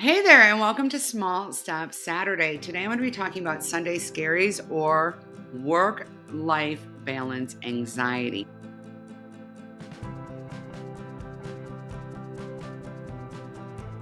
Hey there, and welcome to Small Step Saturday. Today I'm going to be talking about Sunday Scaries or work life balance anxiety.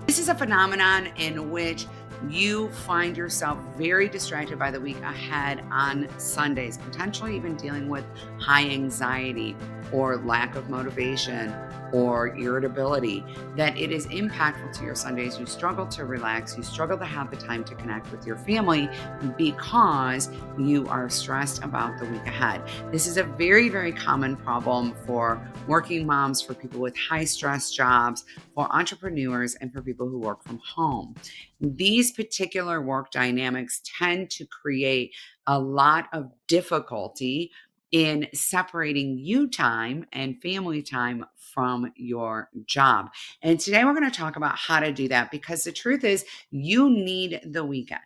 This is a phenomenon in which you find yourself very distracted by the week ahead on Sundays, potentially even dealing with high anxiety or lack of motivation or irritability, that it is impactful to your Sundays. You struggle to relax, you struggle to have the time to connect with your family because you are stressed about the week ahead. This is a very, very common problem for working moms, for people with high stress jobs, for entrepreneurs, and for people who work from home. These particular work dynamics tend to create a lot of difficulty in separating you time and family time from your job. And today we're going to talk about how to do that because the truth is you need the weekend.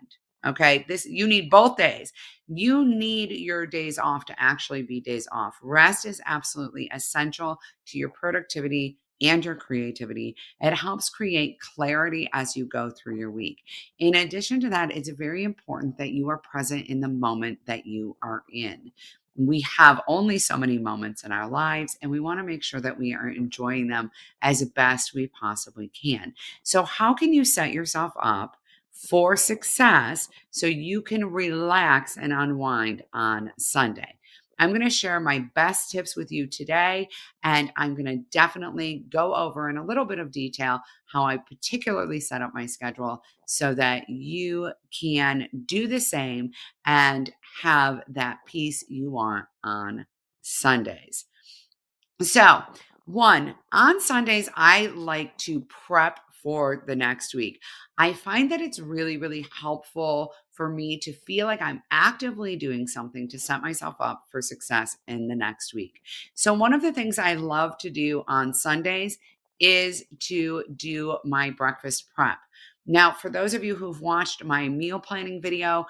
Okay? This you need both days. You need your days off to actually be days off. Rest is absolutely essential to your productivity and your creativity. It helps create clarity as you go through your week. In addition to that, it's very important that you are present in the moment that you are in. We have only so many moments in our lives, and we want to make sure that we are enjoying them as best we possibly can. So, how can you set yourself up for success so you can relax and unwind on Sunday? I'm going to share my best tips with you today, and I'm going to definitely go over in a little bit of detail how I particularly set up my schedule so that you can do the same and have that peace you want on Sundays. So, one, on Sundays, I like to prep for the next week. I find that it's really, really helpful for me to feel like I'm actively doing something to set myself up for success in the next week. So, one of the things I love to do on Sundays is to do my breakfast prep. Now, for those of you who've watched my meal planning video,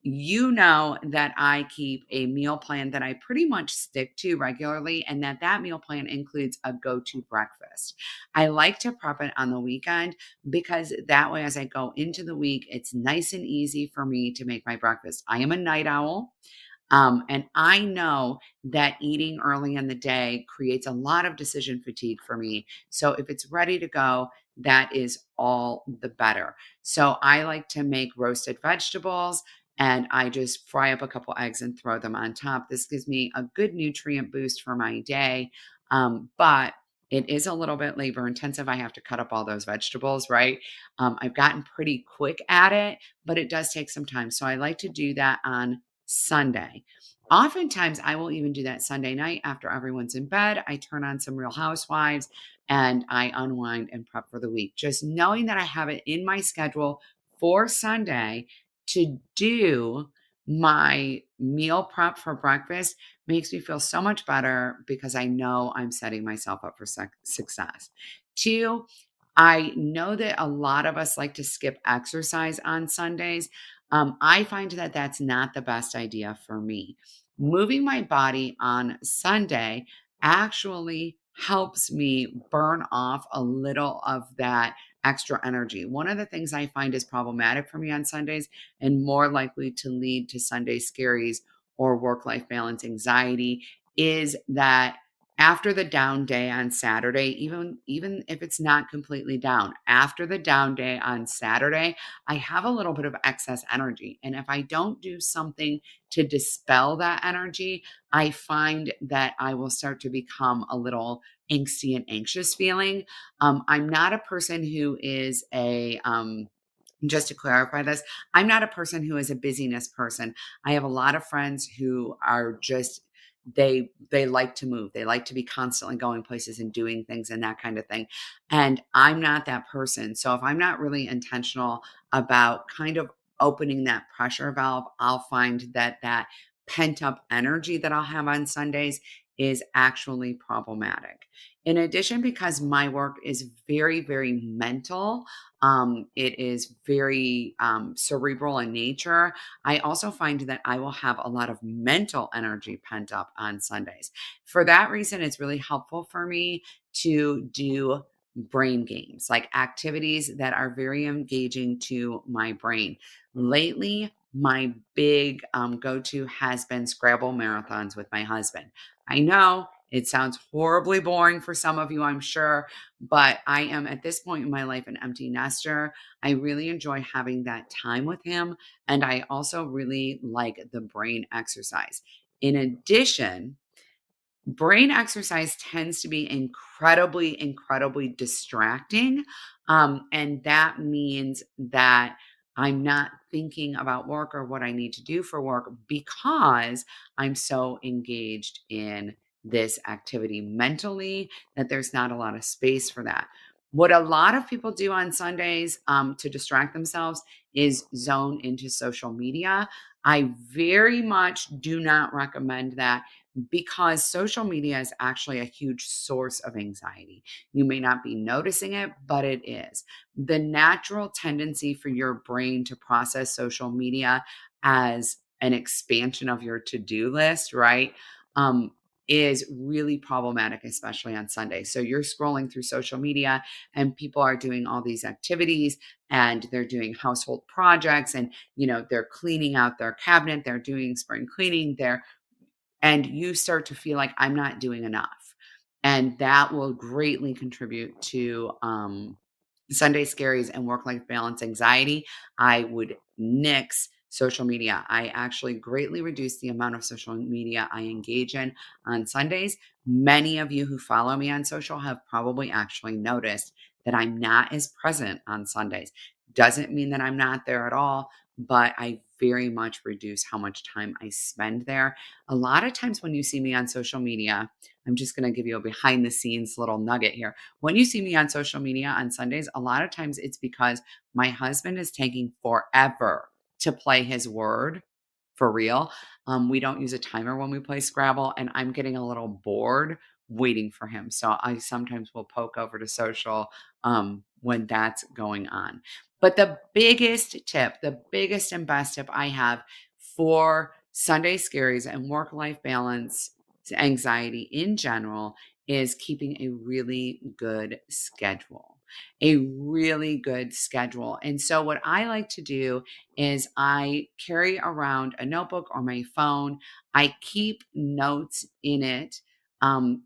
you know that I keep a meal plan that I pretty much stick to regularly, and that meal plan includes a go-to breakfast. I like to prep it on the weekend because that way, as I go into the week, it's nice and easy for me to make my breakfast. I am a night owl. And I know that eating early in the day creates a lot of decision fatigue for me. So if it's ready to go, that is all the better. So I like to make roasted vegetables and I just fry up a couple eggs and throw them on top. This gives me a good nutrient boost for my day. But it is a little bit labor intensive. I have to cut up all those vegetables, right? I've gotten pretty quick at it, but it does take some time. So I like to do that on Sunday. Oftentimes, I will even do that Sunday night after everyone's in bed. I turn on some Real Housewives and I unwind and prep for the week. Just knowing that I have it in my schedule for Sunday to do my meal prep for breakfast makes me feel so much better because I know I'm setting myself up for success. Two, I know that a lot of us like to skip exercise on Sundays. I find that that's not the best idea for me. Moving my body on Sunday actually helps me burn off a little of that extra energy. One of the things I find is problematic for me on Sundays and more likely to lead to Sunday scaries or work life balance anxiety is that after the down day on Saturday, even if it's not completely down, after the down day on Saturday, I have a little bit of excess energy. And if I don't do something to dispel that energy, I find that I will start to become a little angsty and anxious feeling. I'm not a person who is just to clarify this, I'm not a person who is a busyness person. I have a lot of friends who are just they like to move. They like to be constantly going places and doing things and that kind of thing. And I'm not that person. So if I'm not really intentional about kind of opening that pressure valve, I'll find that that pent up energy that I'll have on Sundays is actually problematic. In addition, because my work is very, very mental, it is very cerebral in nature. I also find that I will have a lot of mental energy pent up on Sundays. For that reason, it's really helpful for me to do brain games, like activities that are very engaging to my brain. Lately, my big go to has been Scrabble marathons with my husband. I know it sounds horribly boring for some of you, I'm sure, but I am at this point in my life an empty nester. I really enjoy having that time with him. And I also really like the brain exercise. In addition, brain exercise tends to be incredibly, incredibly distracting. And that means that I'm not thinking about work or what I need to do for work because I'm so engaged in this activity mentally that there's not a lot of space for that. What a lot of people do on Sundays to distract themselves is zone into social media. I very much do not recommend that because social media is actually a huge source of anxiety. You may not be noticing it, but it is. The natural tendency for your brain to process social media as an expansion of your to do list, right? Um, is really problematic, especially on Sunday. So you're scrolling through social media and people are doing all these activities and they're doing household projects and they're cleaning out their cabinet, they're doing spring cleaning, they're and you start to feel like I'm not doing enough. And that will greatly contribute to Sunday scaries and work life balance anxiety. I would nix social media. I actually greatly reduce the amount of social media I engage in on Sundays. Many of you who follow me on social have probably actually noticed that I'm not as present on Sundays. Doesn't mean that I'm not there at all, but I very much reduce how much time I spend there. A lot of times when you see me on social media, I'm just going to give you a behind the scenes little nugget here. When you see me on social media on Sundays, a lot of times it's because my husband is taking forever to play his word for real. We don't use a timer when we play Scrabble, and I'm getting a little bored waiting for him. So I sometimes will poke over to social when that's going on. But the biggest tip, the biggest and best tip I have for Sunday scaries and work life balance anxiety in general is keeping a really good schedule. A really good schedule. And so, what I like to do is I carry around a notebook or my phone. I keep notes in it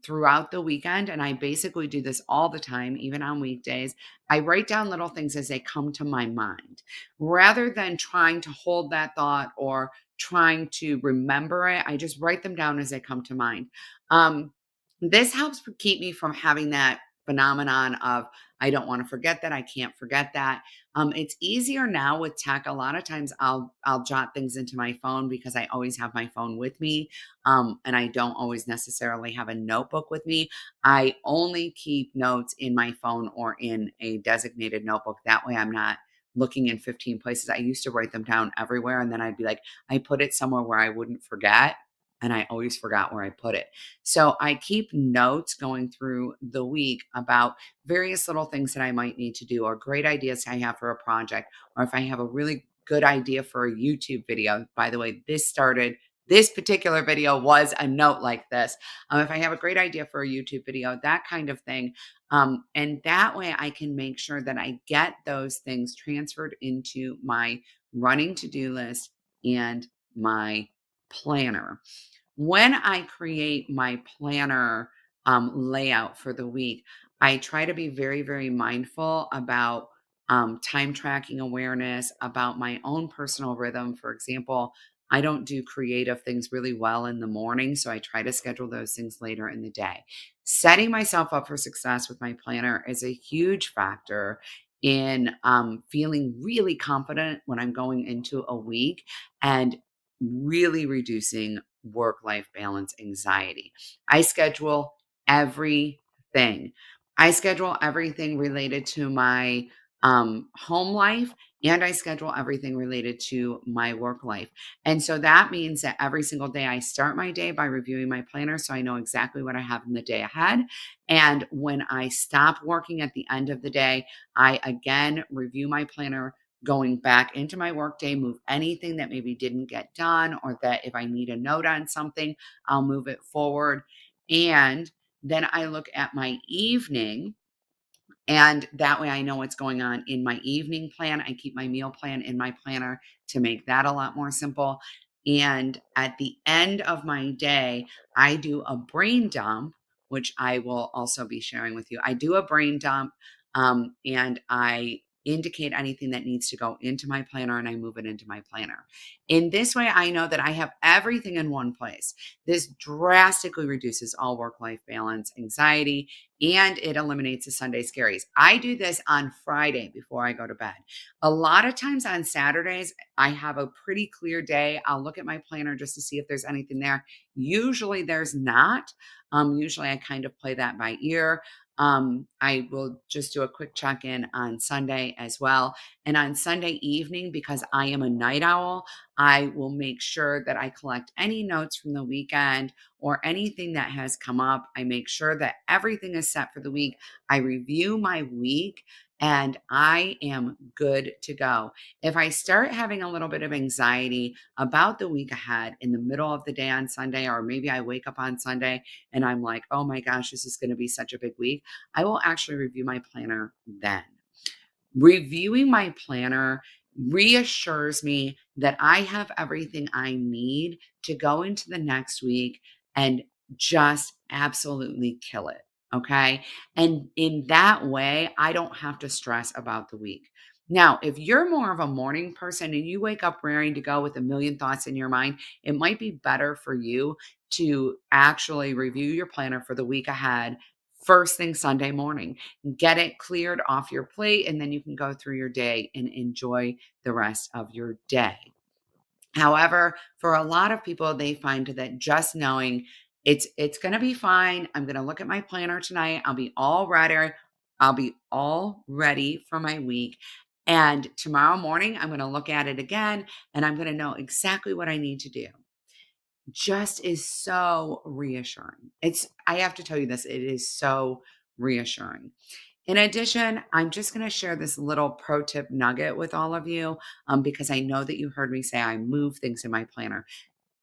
throughout the weekend. And I basically do this all the time, even on weekdays. I write down little things as they come to my mind rather than trying to hold that thought or trying to remember it. I just write them down as they come to mind. Um, this helps keep me from having that phenomenon of I don't want to forget that, I can't forget that. It's easier now with tech. A lot of times I'll jot things into my phone because I always have my phone with me, and I don't always necessarily have a notebook with me. I only keep notes in my phone or in a designated notebook. That way, I'm not looking in 15 places. I used to write them down everywhere, and then I'd be like, I put it somewhere where I wouldn't forget. And I always forgot where I put it. So I keep notes going through the week about various little things that I might need to do or great ideas I have for a project, or if I have a really good idea for a YouTube video. By the way, this particular video was a note like this. If I have a great idea for a YouTube video, that kind of thing. And that way I can make sure that I get those things transferred into my running to do list and my planner. When I create my planner layout for the week, I try to be very, very mindful about time tracking awareness, about my own personal rhythm. For example, I don't do creative things really well in the morning, so I try to schedule those things later in the day. Setting myself up for success with my planner is a huge factor in feeling really confident when I'm going into a week and really reducing work life balance anxiety. I schedule everything. I schedule everything related to my home life and I schedule everything related to my work life. And so that means that every single day I start my day by reviewing my planner so I know exactly what I have in the day ahead. And when I stop working at the end of the day, I again review my planner going back into my workday, move anything that maybe didn't get done, or that if I need a note on something, I'll move it forward. And then I look at my evening And that way I know what's going on in my evening plan. I keep my meal plan in my planner to make that a lot more simple. And at the end of my day, I do a brain dump, which I will also be sharing with you. I do a brain dump, and I indicate anything that needs to go into my planner and I move it into my planner. In this way, I know that I have everything in one place. This drastically reduces all work life balance, anxiety, and it eliminates the Sunday scaries. I do this on Friday before I go to bed. A lot of times on Saturdays, I have a pretty clear day. I'll look at my planner just to see if there's anything there. Usually there's not. Usually I kind of play that by ear. I will just do a quick check in on Sunday as well. And on Sunday evening, because I am a night owl, I will make sure that I collect any notes from the weekend or anything that has come up. I make sure that everything is set for the week. I review my week and I am good to go. If I start having a little bit of anxiety about the week ahead in the middle of the day on Sunday, or maybe I wake up on Sunday and I'm like, oh my gosh, this is going to be such a big week, I will actually review my planner then. Reviewing my planner reassures me that I have everything I need to go into the next week and just absolutely kill it. Okay. And in that way, I don't have to stress about the week. Now, if you're more of a morning person and you wake up raring to go with a million thoughts in your mind, it might be better for you to actually review your planner for the week ahead first thing Sunday morning. Get it cleared off your plate, and then you can go through your day and enjoy the rest of your day. However, for a lot of people, they find that just knowing it's going to be fine. I'm going to look at my planner tonight. I'll be all ready. I'll be all ready for my week. And tomorrow morning, I'm going to look at it again and I'm going to know exactly what I need to do. Just is so reassuring. I have to tell you this, it is so reassuring. In addition, I'm just going to share this little pro tip nugget with all of you, because I know that you heard me say I move things in my planner.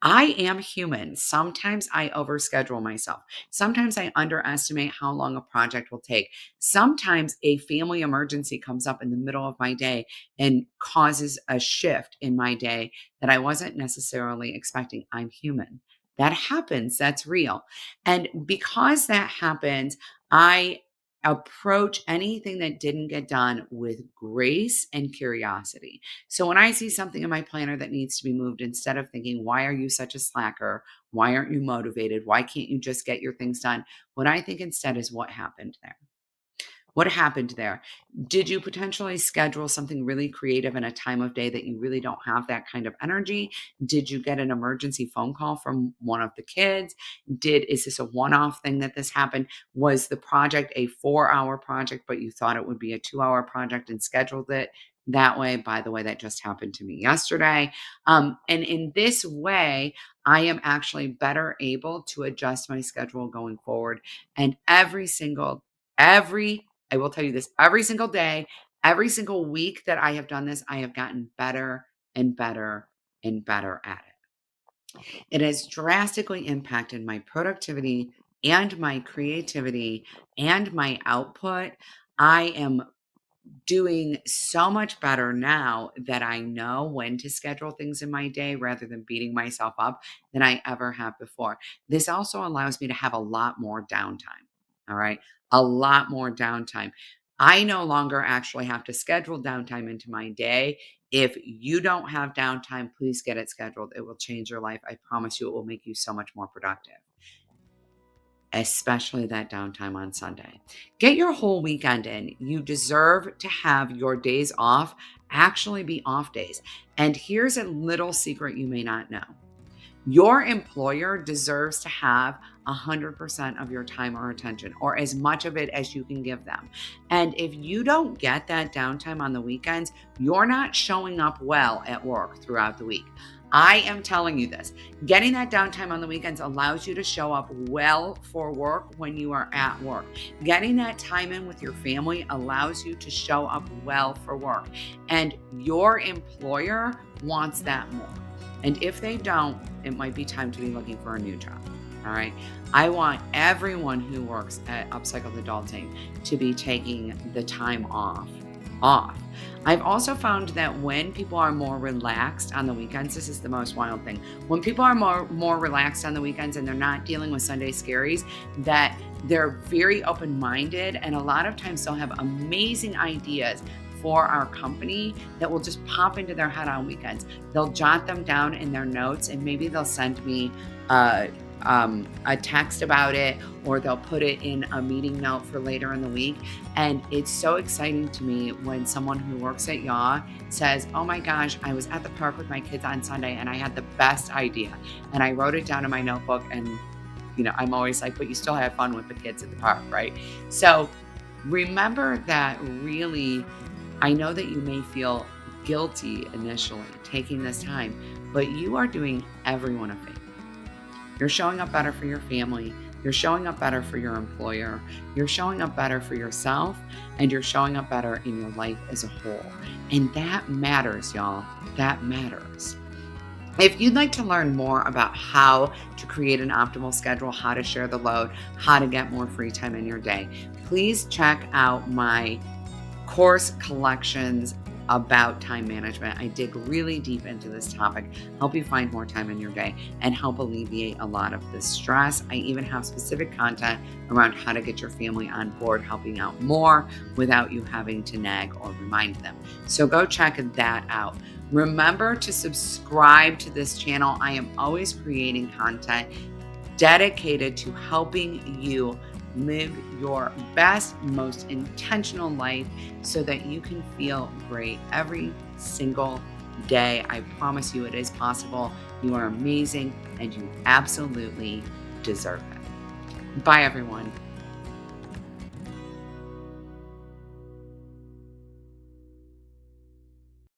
I am human. Sometimes I overschedule myself. Sometimes I underestimate how long a project will take. Sometimes a family emergency comes up in the middle of my day and causes a shift in my day that I wasn't necessarily expecting. I'm human. That happens. That's real. And because that happens, I approach anything that didn't get done with grace and curiosity. So when I see something in my planner that needs to be moved, instead of thinking, why are you such a slacker? Why aren't you motivated? Why can't you just get your things done? What I think instead is, what happened there? What happened there? Did you potentially schedule something really creative in a time of day that you really don't have that kind of energy? Did you get an emergency phone call from one of the kids? Is this a one-off thing that this happened? Was the project a 4-hour project, but you thought it would be a 2-hour project and scheduled it that way? By the way, that just happened to me yesterday. And in this way, I am actually better able to adjust my schedule going forward. And every I will tell you this, every single day, every single week that I have done this, I have gotten better and better and better at it. It has drastically impacted my productivity and my creativity and my output. I am doing so much better now that I know when to schedule things in my day rather than beating myself up than I ever have before. This also allows me to have a lot more downtime. All right. A lot more downtime. I no longer actually have to schedule downtime into my day. If you don't have downtime, please get it scheduled. It will change your life. I promise you, it will make you so much more productive, especially that downtime on Sunday. Get your whole weekend in. You deserve to have your days off actually be off days. And here's a little secret you may not know. Your employer deserves to have 100% of your time or attention, or as much of it as you can give them. And if you don't get that downtime on the weekends, you're not showing up well at work throughout the week. I am telling you this. Getting that downtime on the weekends allows you to show up well for work when you are at work. Getting that time in with your family allows you to show up well for work. And your employer wants that more. And if they don't, it might be time to be looking for a new job. All right. I want everyone who works at Upcycled Adulting to be taking the time off. I've also found that when people are more relaxed on the weekends, this is the most wild thing. When people are more relaxed on the weekends and they're not dealing with Sunday scaries, that they're very open-minded, and a lot of times they'll have amazing ideas for our company that will just pop into their head on weekends. They'll jot them down in their notes, and maybe they'll send me uh, a text about it, or they'll put it in a meeting note for later in the week. And it's so exciting to me when someone who works at Yaw says, "Oh my gosh, I was at the park with my kids on Sunday and I had the best idea. And I wrote it down in my notebook." And, I'm always like, "But you still have fun with the kids at the park, right?" So remember that really, I know that you may feel guilty initially taking this time, but you are doing everyone a favor. You're showing up better for your family. You're showing up better for your employer. You're showing up better for yourself, and you're showing up better in your life as a whole. And that matters, y'all. That matters. If you'd like to learn more about how to create an optimal schedule, how to share the load, how to get more free time in your day, please check out my course collections about time management. I dig really deep into this topic, help you find more time in your day, and help alleviate a lot of the stress. I even have specific content around how to get your family on board, helping out more without you having to nag or remind them. So go check that out. Remember to subscribe to this channel. I am always creating content dedicated to helping you live your best, most intentional life so that you can feel great every single day. I promise you it is possible. You are amazing and you absolutely deserve it. Bye, everyone.